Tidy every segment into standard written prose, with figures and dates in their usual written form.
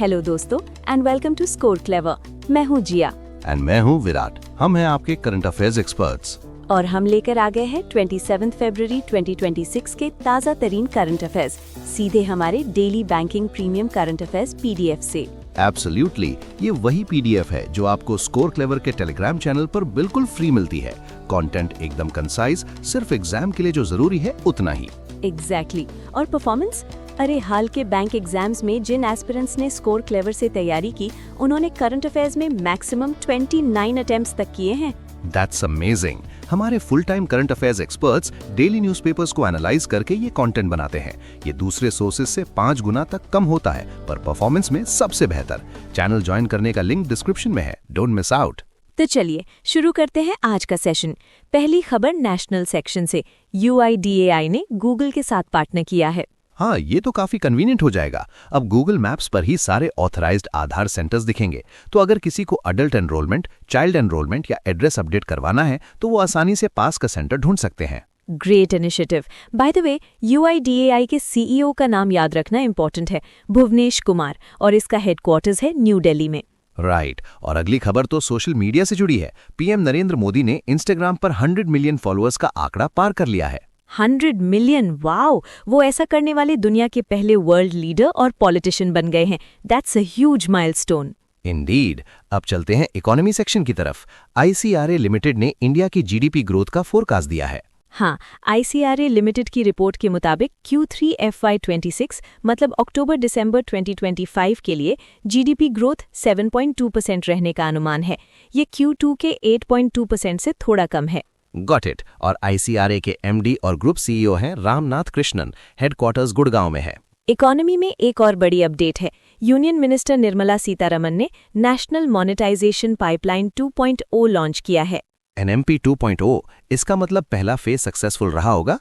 Hello दोस्तों and welcome to Score Clever. मैं हूँ जिया एंड मैं हूँ विराट। हम हैं आपके करंट अफेयर्स एक्सपर्ट्स और हम लेकर आ गए हैं 27 फरवरी 2026 के ताज़ा तरीन करंट अफेयर्स सीधे हमारे daily banking premium current affairs PDF से। एब्सोल्युटली, ये वही पीडीएफ है जो आपको स्कोर क्लेवर के टेलीग्राम चैनल पर बिल्कुल फ्री मिलती है। कंटेंट एकदम कंसाइज, सिर्फ एग्जाम के लिए जो जरूरी है उतना ही। एग्जैक्टली। और परफॉर्मेंस, अरे हाल के बैंक एग्जाम्स में जिन एस्पिरेंट्स ने स्कोर क्लेवर से तैयारी की उन्होंने करंट अफेयर्स में मैक्सिमम 29 अटेम्प्ट्स तक किए हैं। That's amazing. हमारे full time current affairs experts daily newspapers को एनालाइज करके ये कंटेंट बनाते हैं। ये दूसरे सोर्सेज से 5 गुना तक कम होता है, पर परफॉर्मेंस में सबसे बेहतर। चैनल ज्वाइन करने का लिंक डिस्क्रिप्शन में है, डोंट मिस आउट। तो चलिए शुरू करते हैं आज का सेशन। पहली खबर नेशनल सेक्शन से। UIDAI ने गूगल के साथ पार्टनर किया है। हाँ, ये तो काफी कन्वीनियंट हो जाएगा। अब गूगल मैप्स पर ही सारे ऑथराइज्ड आधार सेंटर्स दिखेंगे, तो अगर किसी को अडल्ट एनरोलमेंट, चाइल्ड एनरोलमेंट या एड्रेस अपडेट करवाना है तो वो आसानी से पास का सेंटर ढूंढ सकते हैं। Great initiative. By the way, UIDAI के CEO का नाम याद रखना इम्पोर्टेंट है, भुवनेश कुमार, और इसका हेडक्वार्टर्स है न्यू दिल्ली में। राइट। और अगली खबर तो सोशल मीडिया से जुड़ी है। पीएम नरेंद्र मोदी ने इंस्टाग्राम पर 100 मिलियन फॉलोअर्स का आंकड़ा पार कर लिया है। 100 मिलियन, वाओ! वो ऐसा करने वाले दुनिया के पहले वर्ल्ड लीडर और पॉलिटिशियन बन गए हैं। That's a huge milestone. Indeed. अब चलते हैं इकोनॉमी सेक्शन की तरफ। ICRA लिमिटेड ने इंडिया की GDP ग्रोथ का फोरकास्ट दिया है। हाँ, ICRA लिमिटेड की रिपोर्ट के मुताबिक Q3 FY26 मतलब अक्टूबर-दिसंबर 2025 के लिए GDP ग्रोथ 7.2% रहने का अनुमान है। ये Q2 के 8.2% से थोड़ा कम है। Got it. और ICRA के MD और ग्रुप CEO हैं रामनाथ कृष्णन। हेडक्वार्टर्स गुड़गांव में है। इकोनॉमी में एक और बड़ी अपडेट है। यूनियन मिनिस्टर निर्मला सीतारमण ने नेशनल मॉनेटाइजेशन पाइपलाइन 2.0 लॉन्च किया है। NMP 2.0, इसका मतलब पहला फेज सक्सेसफुल रहा होगा।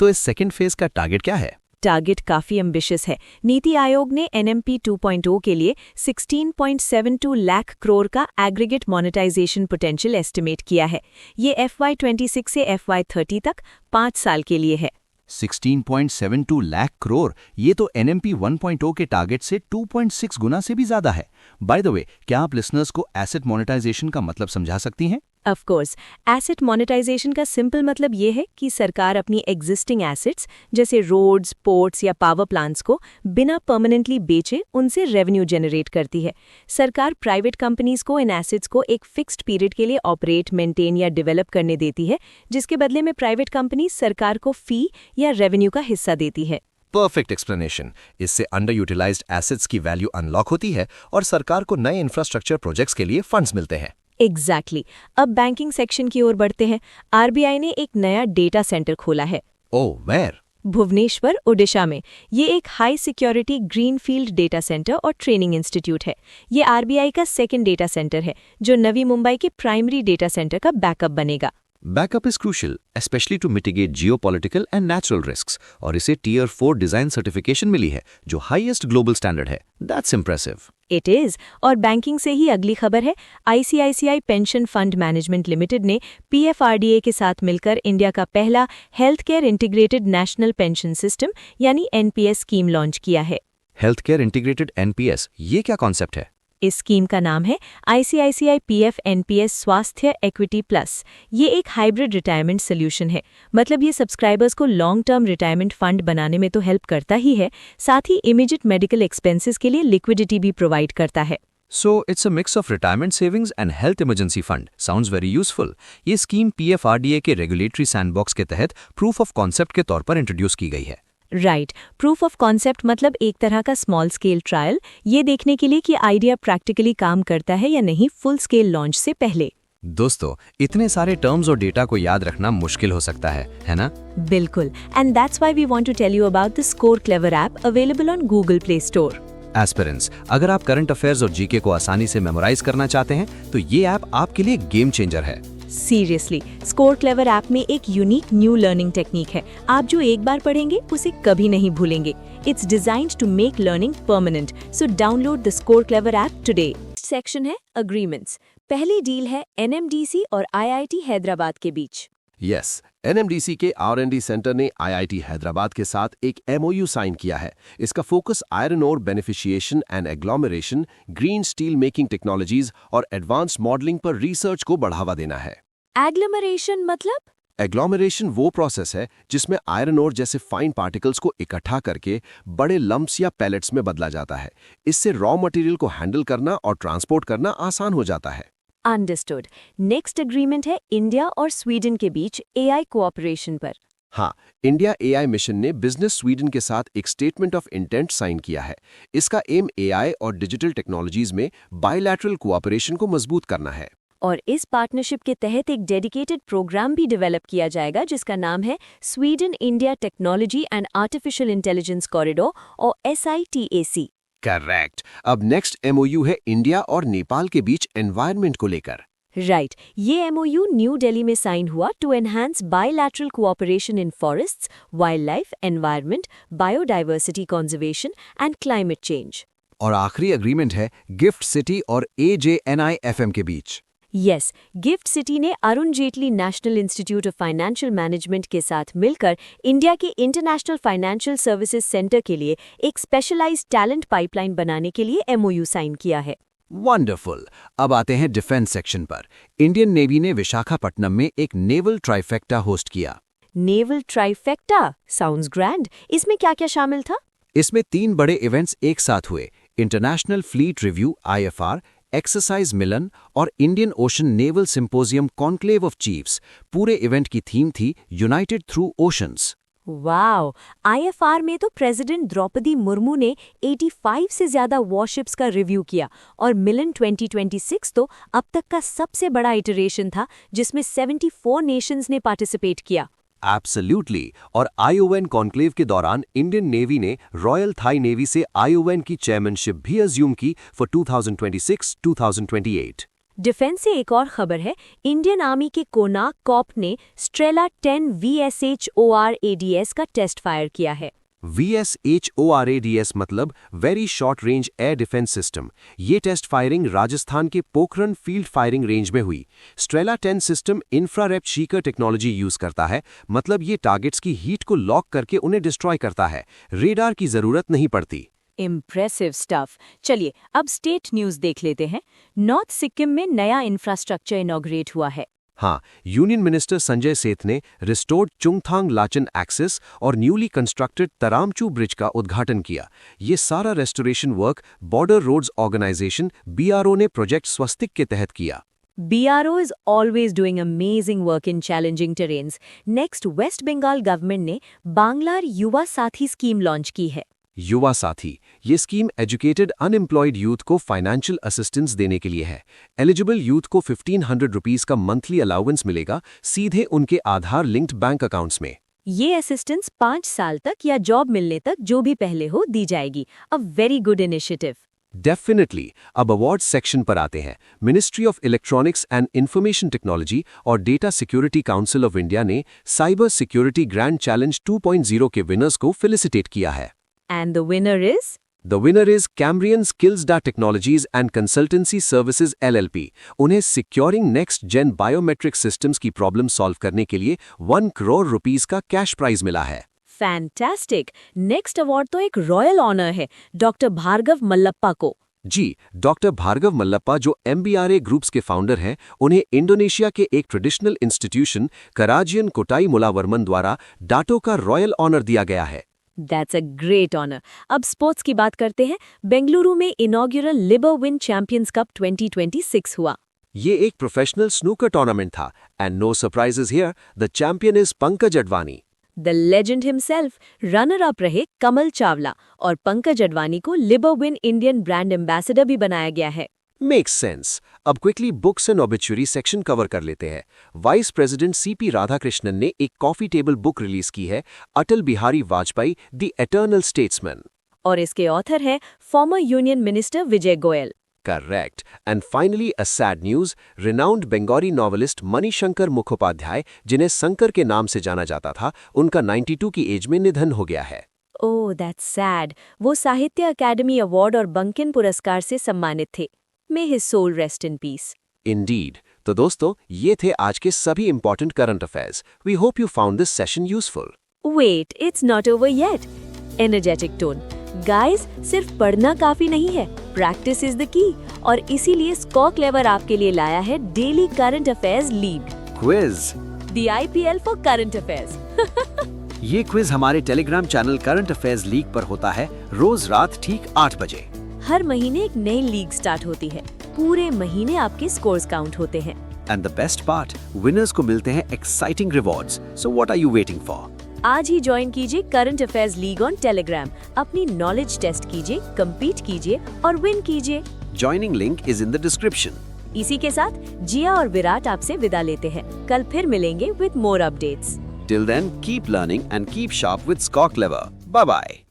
तो इस सेकंड फेज का टारगेट क्या है? टारगेट काफी एम्बिशियस है। नीति आयोग ने NMP 2.0 के लिए 16.72 लाख करोड़ का एग्रीगेट मोनेटाइजेशन पोटेंशियल एस्टिमेट किया है। ये FY26 से FY30 तक 5 साल के लिए है। 16.72 लाख करोड़, ये तो NMP 1.0 के टारगेट से 2.6 गुना से भी ज्यादा है। बाय द वे, क्या आप लिसनर्स को एसेट मोनेटाइजेशन का मतलब समझा सकती हैं? ऑफ कोर्स, एसेट मोनेटाइजेशन का सिंपल मतलब ये है कि सरकार अपनी एग्जिस्टिंग एसेट्स जैसे रोड्स, पोर्ट्स या पावर प्लांट्स को बिना परमानेंटली बेचे उनसे रेवेन्यू जनरेट करती है। सरकार प्राइवेट कंपनीज को इन एसेट्स को एक फिक्स्ड पीरियड के लिए ऑपरेट, मेंटेन या डेवलप करने देती है, जिसके बदले में प्राइवेट कंपनी सरकार को फी या रेवेन्यू का हिस्सा देती है। Perfect explanation. इससे अंडर यूटिलाइज्ड एसेट्स की वैल्यू अनलॉक होती है और सरकार को नए इंफ्रास्ट्रक्चर प्रोजेक्ट्स के लिए फंड्स मिलते हैं। एग्जैक्टली। अब बैंकिंग सेक्शन की ओर बढ़ते हैं। RBI ने एक नया डेटा सेंटर खोला है। ओह, वेयर? भुवनेश्वर, ओडिशा में। ये एक high security greenfield data centre और ट्रेनिंग इंस्टीट्यूट है। ये RBI का सेकंड डेटा सेंटर है जो नवी मुंबई के प्राइमरी डेटा सेंटर का बैकअप बनेगा। Backup is crucial, especially to mitigate geopolitical and natural risks, और इसे Tier 4 डिजाइन सर्टिफिकेशन मिली है जो हाईएस्ट ग्लोबल स्टैंडर्ड है। That's impressive. It is. और बैंकिंग से ही अगली खबर है। ICICI pension fund management limited ने PFRDA के साथ मिलकर इंडिया का पहला health care integrated national pension system यानी NPS स्कीम लॉन्च किया है। हेल्थ केयर इंटीग्रेटेड NPS, ये क्या कॉन्सेप्ट है? इस स्कीम का नाम है ICICI PF NPS स्वास्थ्य इक्विटी प्लस। ये एक हाइब्रिड रिटायरमेंट सोल्यूशन है। मतलब ये सब्सक्राइबर्स को लॉन्ग टर्म रिटायरमेंट फंड बनाने में तो हेल्प करता ही है, साथ ही इमीडिएट मेडिकल एक्सपेंसेस के लिए लिक्विडिटी भी प्रोवाइड करता है। So it's a mix of retirement savings and health emergency fund. Sounds very useful. ये स्कीम PFRDA के रेगुलेटरी सैंडबॉक्स के तहत प्रूफ ऑफ कॉन्सेप्ट के तौर पर इंट्रोड्यूस की गई है। राइट। प्रूफ ऑफ कॉन्सेप्ट मतलब एक तरह का स्मॉल स्केल ट्रायल, ये देखने के लिए कि आइडिया प्रैक्टिकली काम करता है या नहीं फुल स्केल लॉन्च से पहले। दोस्तों, इतने सारे टर्म्स और डेटा को याद रखना मुश्किल हो सकता है ना? बिल्कुल। And that's why we want to tell you about the Score Clever app available on Google Play Store. Aspirants, अगर आप करंट अफेयर्स और जीके को आसानी से मेमोराइज करना चाहते हैं तो ये ऐप आपके लिए गेम चेंजर है। सीरियसली, स्कोर क्लेवर ऐप में एक यूनिक न्यू लर्निंग टेक्निक है। आप जो एक बार पढ़ेंगे उसे कभी नहीं भूलेंगे। It's designed to make learning permanent, so download the Score Clever app today. Section है अग्रीमेंट्स। पहली डील है NMDC और IIT हैदराबाद के बीच। यस, एनएमडीसी के R&D सेंटर ने आईआईटी हैदराबाद के साथ एक MOU साइन किया है। इसका focus iron ore beneficiation and agglomeration, green steel making technologies और एडवांस मॉडलिंग पर रिसर्च को बढ़ावा देना है। एग्लोमरेशन मतलब? एग्लोमरेशन वो प्रोसेस है जिसमें आयरन ओर जैसे फाइन पार्टिकल्स को इकट्ठा करके बड़े लंप्स या पैलेट्स में बदला जाता है। इससे रॉ मटेरियल को हैंडल करना और ट्रांसपोर्ट करना आसान हो जाता है। अंडरस्टूड। नेक्स्ट एग्रीमेंट है इंडिया और स्वीडन के बीच एआई कोऑपरेशन पर। हाँ, इंडिया एआई मिशन ने बिजनेस स्वीडन के साथ एक स्टेटमेंट ऑफ इंटेंट साइन किया है। इसका एम एआई और डिजिटल टेक्नोलॉजीज में बायलैटरल कोऑपरेशन को मजबूत करना है। और इस पार्टनरशिप के तहत एक डेडिकेटेड प्रोग्राम भी डेवलप किया जाएगा जिसका नाम है Sweden India technology and artificial intelligence corridor और SITAC। करेक्ट। अब नेक्स्ट MOU है इंडिया और नेपाल के बीच एनवायरनमेंट को लेकर। राइट, ये MOU न्यू दिल्ली में साइन हुआ to enhance bilateral cooperation in forests, wild life, environment, biodiversity conservation and climate change. और आखिरी एग्रीमेंट है गिफ्ट सिटी और AJNIFM के बीच। यस, गिफ्ट सिटी ने Arun Jaitley national institute of financial management के साथ मिलकर इंडिया के इंटरनेशनल फाइनेंशियल सर्विसेज सेंटर के लिए एक स्पेशलाइज्ड टैलेंट पाइपलाइन बनाने के लिए MOU साइन किया है। वंडरफुल। अब आते हैं डिफेंस सेक्शन पर। इंडियन नेवी ने विशाखापट्टनम में एक नेवल ट्राइफेक्टा होस्ट किया। Naval trifecta sounds grand. इसमें क्या क्या शामिल था? इसमें 3 बड़े इवेंट्स एक साथ हुए: international fleet review IFR, exercise Milan और Indian ocean naval symposium conclave of chiefs. पूरे इवेंट की थीम थी united through oceans. Wow! IFR में तो प्रेसिडेंट द्रौपदी मुर्मू ने 85 से ज्यादा वॉरशिप्स का रिव्यू किया और मिलन 2026 तो अब तक का सबसे बड़ा इटरेशन था जिसमें 74 नेशंस ने पार्टिसिपेट किया। एब्सोल्युटली। और ION कॉन्क्लेव के दौरान इंडियन नेवी ने रॉयल थाई नेवी से ION की चेयरमैनशिप भी अज्यूम की फॉर 2026-2028। डिफेंस से एक और खबर है, इंडियन आर्मी के कोनाक कॉर्प ने स्ट्रेला 10 VSHORADS का टेस्ट फायर किया है। VSHORADS मतलब very short range air defence system. ये टेस्ट फायरिंग राजस्थान के पोखरन फील्ड फायरिंग रेंज में हुई। Strela 10 system infrared seeker technology use करता है, मतलब ये टारगेट्स की हीट को लॉक करके उन्हें डिस्ट्रॉय करता है। रेडार की जरूरत नहीं पड़ती। Impressive stuff. चलिए अब स्टेट न्यूज देख लेते हैं। नॉर्थ सिक्किम में नया इंफ्रास्ट्रक्चर इनॉग्रेट हुआ है। हाँ, यूनियन मिनिस्टर संजय सेठ ने रिस्टोर्ड चुंगथांग लाचन एक्सेस और न्यूली कंस्ट्रक्टेड तरामचू ब्रिज का उद्घाटन किया। ये सारा restoration work border roads organisation BRO ने प्रोजेक्ट स्वस्तिक के तहत किया। BRO is always doing amazing work in challenging terrains. Next, West Bengal government ने बांग्लार युवा साथी स्कीम लॉन्च की है। युवा साथी ये स्कीम एजुकेटेड अनएम्प्लॉयड यूथ को फाइनेंशियल असिस्टेंस देने के लिए है। एलिजिबल यूथ को 1500 रुपीस का मंथली अलाउंस मिलेगा सीधे उनके आधार लिंक्ड बैंक अकाउंट्स में। ये असिस्टेंस 5 साल तक या जॉब मिलने तक जो भी पहले हो दी जाएगी। A very good initiative. Definitely. अब अवार्ड सेक्शन पर आते हैं। Ministry of electronics and information technology और data security council of India ने साइबर सिक्योरिटी ग्रैंड चैलेंज 2.0 के विनर्स को फेलिसिटेट किया है। And the winner is? The winner is Cambrian Skillsda Technologies and Consultancy Services LLP. उन्हें Securing Next Gen Biometric Systems की problem solve करने के लिए 1 करोड़ रुपीस का कैश प्राइज मिला है। फैंटास्टिक। नेक्स्ट अवार्ड तो एक रॉयल ऑनर है डॉक्टर भार्गव मल्लप्पा को। जी, डॉक्टर भार्गव मल्लप्पा जो MBRA ग्रुप्स के फाउंडर हैं, उन्हें इंडोनेशिया के एक ट्रेडिशनल इंस्टीट्यूशन कराजियन कोटाई मुलावर्मन द्वारा डाटो का रॉयल ऑनर दिया गया है। That's a great honor. अब स्पोर्ट्स की बात करते हैं। बेंगलुरु में इनॉग्यूरल लिबरविन चैंपियंस कप 2026 हुआ। ये एक प्रोफेशनल स्नूकर टूर्नामेंट था and no surprises here, the champion is Pankaj Advani. The legend himself runner up रहे कमल चावला और पंकज अडवाणी को लिबरविन इंडियन ब्रांड एम्बेसडर भी बनाया गया है। Makes sense. अब quickly books and obituary section cover कर लेते हैं। वाइस प्रेसिडेंट CP राधाकृष्णन ने एक कॉफी टेबल बुक रिलीज की है, Atal Bihari Vajpayee the eternal statesman. और इसके ऑथर हैं former union minister Vijay Goyal. Correct. And finally a sad news, renowned Bengali novelist Manishankar Mukhopadhyay, जिन्हें शंकर के नाम से जाना जाता था, उनका 92 की एज में निधन हो गया है। Oh that's sad. वो साहित्य अकादमी अवार्ड और बंकिम पुरस्कार से सम्मानित थे। May his soul rest in peace. Indeed. तो दोस्तों, ये थे आज के सभी important current affairs. We hope you found this session useful. Wait, it's not over yet. Energetic tone. Guys, सिर्फ पढ़ना काफी नहीं है, प्रैक्टिस इज द की। और इसीलिए स्को क्लेवर आपके लिए लाया है daily current affairs league, quiz. The IPL for current affairs. ये क्विज हमारे Telegram channel current affairs league पर होता है रोज रात ठीक 8 बजे। हर महीने एक नई लीग स्टार्ट होती है, पूरे महीने आपके स्कोर्स काउंट होते हैं। And the best part, winners को मिलते हैं exciting rewards. So what are you waiting for? आज ही ज्वाइन कीजिए current affairs league on Telegram. अपनी नॉलेज टेस्ट कीजिए, compete कीजिए और विन कीजिए। Joining link is in the description. इसी के साथ जिया और विराट आपसे विदा लेते हैं। कल फिर मिलेंगे with more updates. Till then, keep learning and keep sharp with Score Clever. Bye bye.